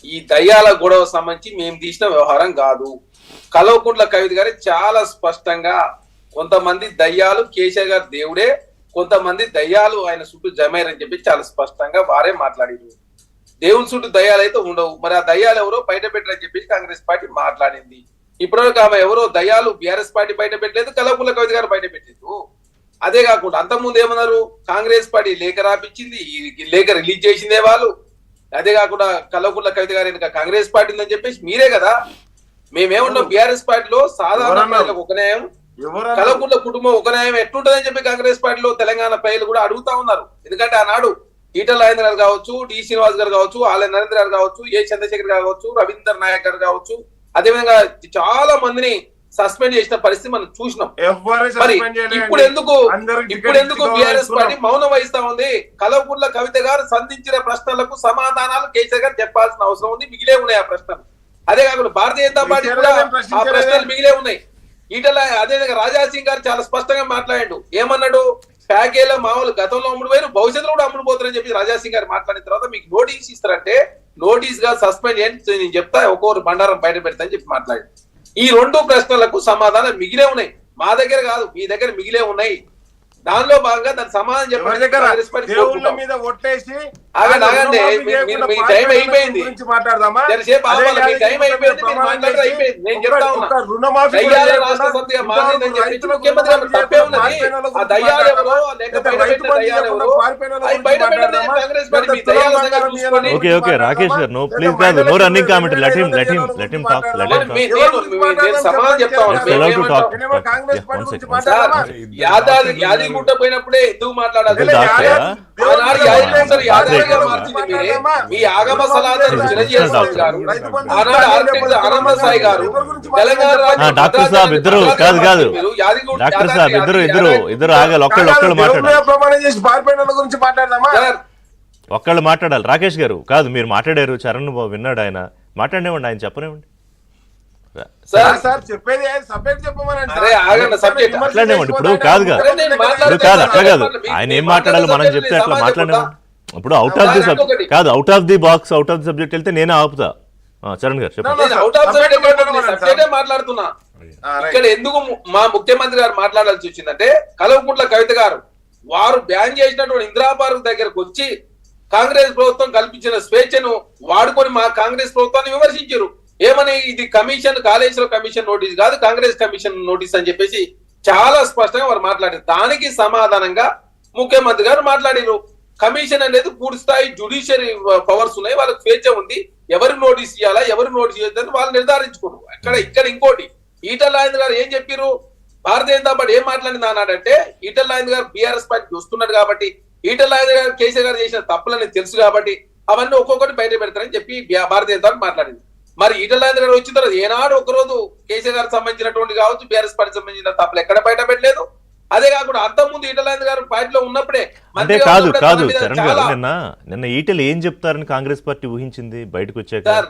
ఈ దయ్యాల గొడవ సంబంధించి మేము తీసిన వ్యవహారం కాదు. కల్వకుంట్ల కవిత గారి చాలా స్పష్టంగా కొంతమంది దయ్యాలు కేసీఆర్ గారు దేవుడే, కొంతమంది దయ్యాలు ఆయన చుట్టూ జమైరని చెప్పి చాలా స్పష్టంగా వారే మాట్లాడారు. దేవుని చుట్టూ దయ్యాలు అయితే ఉండవు. మరి ఆ దయ్యాలు ఎవరో బయట పెట్టారని చెప్పి కాంగ్రెస్ పార్టీ మాట్లాడింది. ఇప్పటివరకు ఆమె ఎవరో దయ్యాలు బీఆర్ఎస్ పార్టీ బయట పెట్టలేదు, కల్వకుంట్ల కవిత గారు బయట పెట్టలేదు. అదే కాకుండా అంతకుముందు ఏమన్నారు, కాంగ్రెస్ పార్టీ లేఖ రాపించింది, ఈ లేఖ రిలీజ్ చేసిందే వాళ్ళు. అదే కాకుండా కల్వకుంట్ల కవిత గారు ఇంకా కాంగ్రెస్ పార్టీ ఉందని చెప్పేసి మీరే కదా. మేమేమన్నాం, బీఆర్ఎస్ పార్టీలో సాధారణ ప్రజలకు ఒక న్యాయం, కల్వకుంట్ల కుటుంబం ఒక న్యాయం ఎట్లుంటదని చెప్పి కాంగ్రెస్ పార్టీలో తెలంగాణ ప్రజలు కూడా అడుగుతా ఉన్నారు. ఎందుకంటే ఆనాడు ఈటల రాజేంద్ర గారు కావచ్చు, డి శ్రీనివాస్ గారు కావచ్చు, ఆలయ నరేంద్ర గారు కావచ్చు, ఏ చంద్రశేఖర్ గారు కావచ్చు, రవీందర్ నాయక్ గారు కావచ్చు, అదేవిధంగా చాలా మందిని సస్పెండ్ చేసిన పరిస్థితి మనం చూసినాం. మరి ఇప్పుడు ఎందుకు బీఆర్ఎస్ పార్టీ మౌనం వహిస్తా ఉంది? కల్వకుంట్ల కవిత గారు సంధించిన ప్రశ్నలకు సమాధానాలు కేసీఆర్ గారు చెప్పాల్సిన అవసరం ఉంది. మిగిలే ఉన్నాయి ఆ ప్రశ్నలు. అదే కాకుండా భారతీయ జనతా పార్టీ కూడా ఆ ప్రశ్నలు మిగిలే ఉన్నాయి. ఈటల అదేవిధంగా రాజా సింగ్ గారు చాలా స్పష్టంగా మాట్లాడాడు. ఏమన్నాడు, ప్యాకేలో మామూలు గతంలో అమ్ముడు పోయారు, భవిష్యత్తులో కూడా అమ్ముడు పోతారని చెప్పి రాజా సింగ్ గారు మాట్లాడిన తర్వాత మీకు నోటీస్ ఇస్తారంటే నోటీస్ గా సస్పెండ్ చేయండి, నేను చెప్తా ఒక్కొక్కరు బండారం బయట పెడతా అని చెప్పి మాట్లాడాడు. ఈ రెండు ప్రశ్నలకు సమాధానం మిగిలే ఉన్నాయి. మా దగ్గర కాదు, మీ దగ్గర మిగిలే ఉన్నాయి. దానిలో భాగంగా దాని సమాధానం చెప్పండి. మీ టైం అయిపోయింది, నేను చెప్తా ఉన్నా. దయ్యాల రాష్ట్ర సమితిగా మారిందని చెప్పి ముఖ్యమంత్రి తప్పే ఉన్నది. ఆ దయ్యాలు ఎవరో లేకపోతే దయ్యాలు ఎవరో అది బయట పెట్టండి కాంగ్రెస్ పార్టీ. మీ దయ్యాల సంగతి చూసుకొని. ఓకే రాకేష్ గారు, నో ప్లీజ్ కాదు, no running comment, let him talk. నేను సమాధానం చెప్తా ఉన్నా. యాదగిరిగుట్ట పోయినప్పుడే ఎందుకు మాట్లాడాలి? మీ ఆగమ సలహాదారు చిరంజీవి గారు, ఆనంద సాయి గారు, తెలంగాణ డాక్టర్ సాబ్ ఇద్దరు కాదు డాక్టర్ సాబ్ ఇద్దరు ఆగాలి. ఒక్కళ్ళు మాట్లాడాలి. రాకేష్ గారు కాదు, మీరు మాట్లాడారు, చరణ్ బాబు విన్నాడు, ఆయన మాట్లాడేవ్వండి, ఆయన చెప్పనివ్వండి. ఇప్పుడు కాదు అట్లా కాదు, ఆయన ఏం మాట్లాడాలి మనం చెప్తే అట్లా మాట్లాడేవాడు. ఇప్పుడు అవుట్ ఆఫ్ ది సబ్జెక్ట్ కాదు, out of the box, out of the subject వెళ్తే నేను ఆపుతా. చరణ్ గారు చెప్పండి. మాట్లాడుతున్నా ఇక్కడ ఎందుకు మా ముఖ్యమంత్రి గారు మాట్లాడాల్సి వచ్చిందంటే, కల్వకుంట్ల కవిత గారు వారు బ్యాన్ చేసినటువంటి ఇందిరా పార్క్ దగ్గరకు వచ్చి కాంగ్రెస్ ప్రభుత్వం కల్పించిన స్వేచ్ఛను వాడుకొని మా కాంగ్రెస్ ప్రభుత్వాన్ని విమర్శించారు. ఏమని, ఇది కమిషన్, కాళేశ్వరం కమిషన్ నోటీస్ కాదు, కాంగ్రెస్ కమిషన్ నోటీస్ అని చెప్పేసి చాలా స్పష్టంగా వారు మాట్లాడారు. దానికి సమాధానంగా ముఖ్యమంత్రి గారు మాట్లాడారు. కమిషన్ అనేది పూర్తి స్థాయి జ్యుడిషియరీ పవర్స్ ఉన్నాయి, వాళ్ళకి స్వేచ్ఛ ఉంది, ఎవరికి నోటీస్ ఇవ్వాలా ఎవరికి నోటీస్ ఇవ్వద్దని వాళ్ళు నిర్ధారించుకోరు. ఇక్కడ ఇంకోటి, ఈటల రాజేంద్ర గారు ఏం చెప్పారు, భారతీయ జనతా పార్టీ ఏం మాట్లాడింది అన్నాడంటే, ఈటల రాజేంద్ర గారు బీఆర్ఎస్ పార్టీ వస్తున్నాడు కాబట్టి, ఈటల రాజేంద్ర గారు కేసీఆర్ గారు చేసిన తప్పులని తెలుసు కాబట్టి అవన్నీ ఒక్కొక్కటి బయట పెడతారని చెప్పి భారతీయ జనతా పార్టీ మాట్లాడింది. మరి ఈటల రాజేంద్ర గారు వచ్చిన తర్వాత ఏనాడు ఒకరోజు కేసీఆర్ గారికి సంబంధించినటువంటి కావచ్చు, బీఆర్ఎస్ పార్టీ సంబంధించిన తప్పులు ఎక్కడ బయట పెట్టలేదు. అదే కాకుండా అంతకుముందు ఈటల రాజేంద్ర గారు పార్టీలో ఉన్నప్పుడే అంటే కాదు చరణ్ గారు, నిన్న ఈటలు ఏం చెప్తారని కాంగ్రెస్ పార్టీ ఊహించింది బయటకు వచ్చాక? సార్,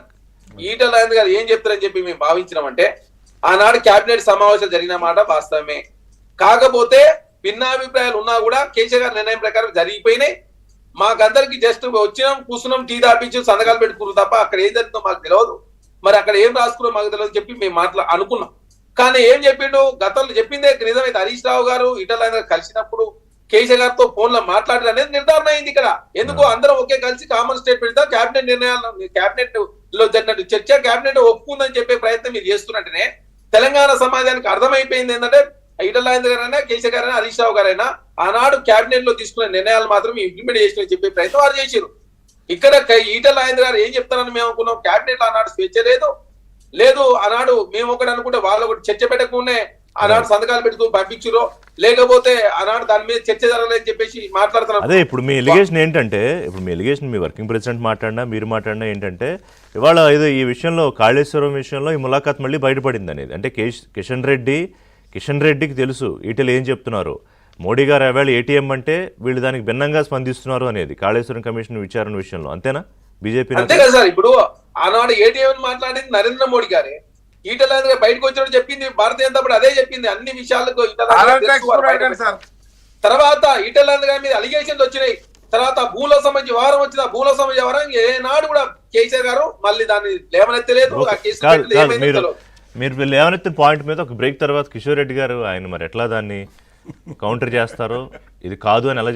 ఈటల రాజేంద్ర గారు ఏం చెప్తారని చెప్పి మేము భావించినామంటే, ఆనాడు కేబినెట్ సమావేశం జరిగిన మాట వాస్తవమే. కాకపోతే భిన్నాభిప్రాయాలు ఉన్నా కూడా కేసీఆర్ గారి నిర్ణయం ప్రకారం జరిగిపోయినాయి. మాకందరికి జస్ట్ వచ్చినాం, కూర్చున్నాం, టీ తాపించి సంతకాలు పెట్టుకున్నాం తప్ప అక్కడ ఏం జరుగుతుందో మాకు తెలియదు. మరి అక్కడ ఏం రాసుకున్నాం మాకు తెలియదు చెప్పి మేము అనుకున్నాం. కానీ ఏం చెప్పిండు, గతంలో చెప్పిందే నిజమైతే. హరీష్ రావు గారు ఈటల రాజేంద్ర కలిసినప్పుడు కేసీఆర్ గారితో ఫోన్ లో మాట్లాడారు అనేది నిర్ధారణ అయింది. ఇక్కడ ఎందుకు అందరం ఒకే కలిసి కామన్ స్టేట్మెంట్ కేబినెట్ నిర్ణయాలు, కేబినెట్ లో జరిగినట్టు చర్చ కేబినెట్ ఒప్పుకుందని చెప్పే ప్రయత్నం మీరు చేస్తున్నట్టునే తెలంగాణ సమాజానికి అర్థమైపోయింది ఏంటంటే, ఈటల రాజేంద్ర గారైనా కేసీఆర్ గారైనా హరీష్ రావు గారైనా ఆనాడు కేబినెట్ లో తీసుకున్న నిర్ణయాలు మాత్రం ఇంప్లిమెంట్ చేసిన చెప్పే ప్రయత్నం వారు చేశారు. ఇక్కడ ఈటల రాజేంద్ర గారు ఏం చెప్తారని మేము అనుకున్నాం, కేబినెట్ ఆనాడు స్వేచ్ఛ లేదు ఆనాడు మేము ఒకటి అనుకుంటే వాళ్ళు ఒకటి చర్చ పెట్టకుండానే ఆనాడు సంతకాలు పెడుతూ పంపించారు, లేకపోతే ఆనాడు దాని మీద చర్చ జరగలేదని చెప్పేసి మాట్లాడుతున్నారు. అదే ఇప్పుడు మీ ఎలిగేషన్ ఏంటంటే, మీ వర్కింగ్ ప్రెసిడెంట్ మాట్లాడినా మీరు మాట్లాడినా ఏంటంటే, ఇవాళ ఏదో ఈ విషయంలో కాళేశ్వరం విషయంలో ఈ ములాఖాత్ మళ్ళీ బయటపడింది అనేది. అంటే కిషన్ రెడ్డికి తెలుసు ఈటలు ఏం చెప్తున్నారు, మోడీ గారు అవేళ ఏటీఎం అంటే వీళ్ళు దానికి భిన్నంగా స్పందిస్తున్నారు అనేది కాళేశ్వరం కమిషన్ విచారణ విషయంలో. అంతేనా? బీజేపీ అంతే కదా సార్. ఇప్పుడు ఆనాడు ఏటీఎం మాట్లాడింది నరేంద్ర మోడీ గారే, ఈటల రాజేంద్ర గారు బయటకు వచ్చినట్టు చెప్పింది భారతీయ జనతా పార్టీ అదే చెప్పింది. అన్ని విషయాలకు తర్వాత ఈటల రాజేంద్ర గారి మీద అలిగేషన్లు వచ్చినాయి. తర్వాత భూలో సంబంధించి వారం వచ్చింది, ఆ భూలో సంబంధించి వారం ఏనాడు కూడా కేసీఆర్ గారు మళ్ళీ దాన్ని లేవనెత్తలేదు. ఆ కేసు కాదు పెట్టలేదు, కాదు ఏమైందో మీరు తెలియదు. మీరు లేవనెత్తిన పాయింట్ మీద ఒక బ్రేక్ తర్వాత కిషోర్ రెడ్డి గారు ఆయన మరి ఎట్లా దాన్ని కౌంటర్ చేస్తారో ఇది కాదు అని ఎలా